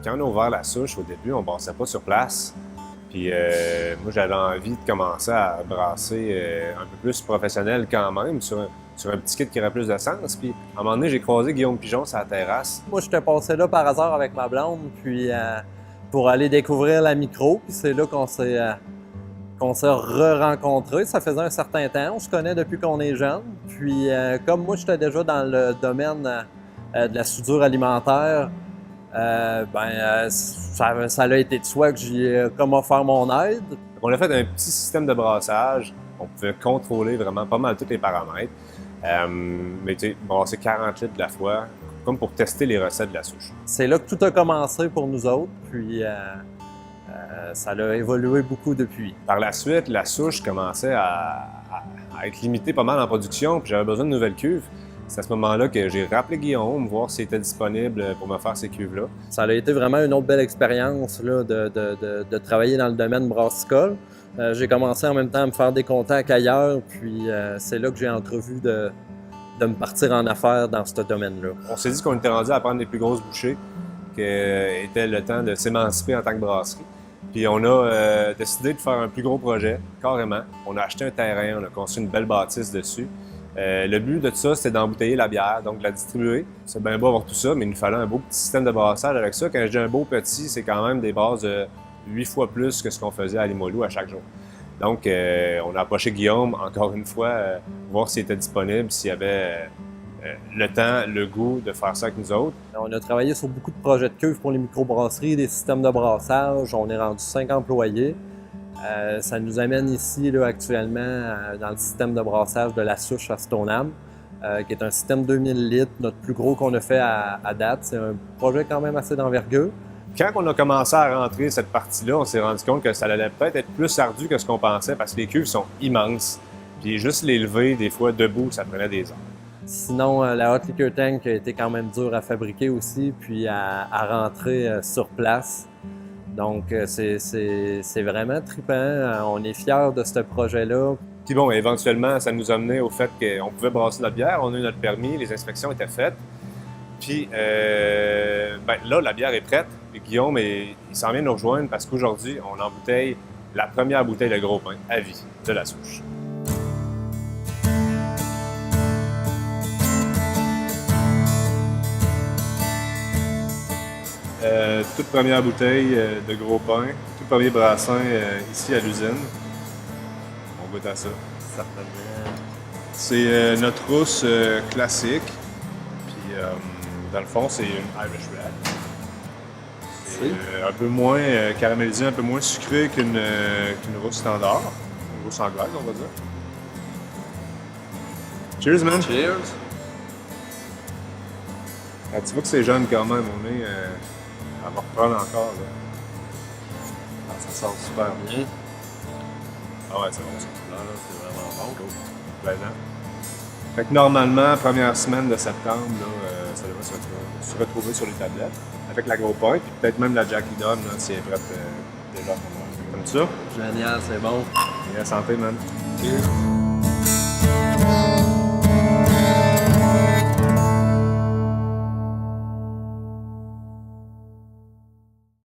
quand on a ouvert la souche, au début, on ne brassait pas sur place. Puis moi, j'avais envie de commencer à brasser un peu plus professionnel quand même, sur un petit kit qui aurait plus de sens. Puis à un moment donné, j'ai croisé Guillaume Pigeon sur la terrasse. Moi, j'étais passé là par hasard avec ma blonde, puis pour aller découvrir la micro. Puis c'est là qu'on s'est re-rencontrés. Ça faisait un certain temps. On se connaît depuis qu'on est jeune. Puis comme moi, j'étais déjà dans le domaine de la soudure alimentaire, ça a été de soi que j'ai comme offert mon aide. On a fait un petit système de brassage. On pouvait contrôler vraiment pas mal tous les paramètres. Mais tu sais, brasser 40 litres de la fois, comme pour tester les recettes de la souche. C'est là que tout a commencé pour nous autres. Puis ça a évolué beaucoup depuis. Par la suite, la souche commençait à être limitée pas mal en production, puis j'avais besoin de nouvelles cuves. C'est à ce moment-là que j'ai rappelé Guillaume, voir s'il était disponible pour me faire ces cuves-là. Ça a été vraiment une autre belle expérience là, de travailler dans le domaine brassicole. J'ai commencé en même temps à me faire des contacts ailleurs, puis c'est là que j'ai entrevu de me partir en affaires dans ce domaine-là. On s'est dit qu'on était rendu à prendre les plus grosses bouchées, qu'était le temps de s'émanciper en tant que brasserie. Puis on a décidé de faire un plus gros projet, carrément. On a acheté un terrain, on a construit une belle bâtisse dessus. Le but de tout ça, c'était d'embouteiller la bière, donc de la distribuer. C'est bien beau avoir tout ça, mais il nous fallait un beau petit système de brassage avec ça. Quand je dis un beau petit, c'est quand même des brasses de 8 fois plus que ce qu'on faisait à Limoilou à chaque jour. Donc, on a approché Guillaume, encore une fois, voir s'il était disponible, s'il y avait le temps, le goût de faire ça avec nous autres. On a travaillé sur beaucoup de projets de cuves pour les microbrasseries, des systèmes de brassage. On est rendu 5 employés. Ça nous amène ici là, actuellement dans le système de brassage de la souche à Stoneham, qui est un système 2000 litres, notre plus gros qu'on a fait à date. C'est un projet quand même assez d'envergure. Quand on a commencé à rentrer cette partie-là, on s'est rendu compte que ça allait peut-être être plus ardu que ce qu'on pensait parce que les cuves sont immenses. Puis juste les lever, des fois, debout, ça prenait des heures. Sinon, la Hot Liquor Tank a été quand même dure à fabriquer aussi, puis à rentrer sur place. Donc, c'est vraiment trippant. On est fiers de ce projet-là. Puis bon, éventuellement, ça nous a mené au fait qu'on pouvait brasser notre bière. On a eu notre permis, les inspections étaient faites. Puis là, la bière est prête. Et Guillaume, il s'en vient nous rejoindre parce qu'aujourd'hui, on embouteille la première bouteille de gros pain à vie de la souche. Toute première bouteille de gros pain, tout premier brassin ici à l'usine. On goûte à ça. Certainement. C'est notre rousse classique. Puis dans le fond, c'est une Irish Red. C'est un peu moins caramélisé, un peu moins sucré qu'une rousse standard. Une rousse anglaise, on va dire. Cheers, man! Cheers! Ah, tu vois que c'est jeune quand même, on est... elle va reprendre encore, là. Ah, ça sent super bien. Ah ouais, c'est bon ça. Là, c'est vraiment bon. Ben non. Fait que normalement, première semaine de septembre, là, ça devrait se retrouver sur les tablettes avec la gros pain, puis peut-être même la Jackie Dunn, là, si elle est prête déjà pour moi. Comme ça. Génial, c'est bon. Et santé, man. Cheers!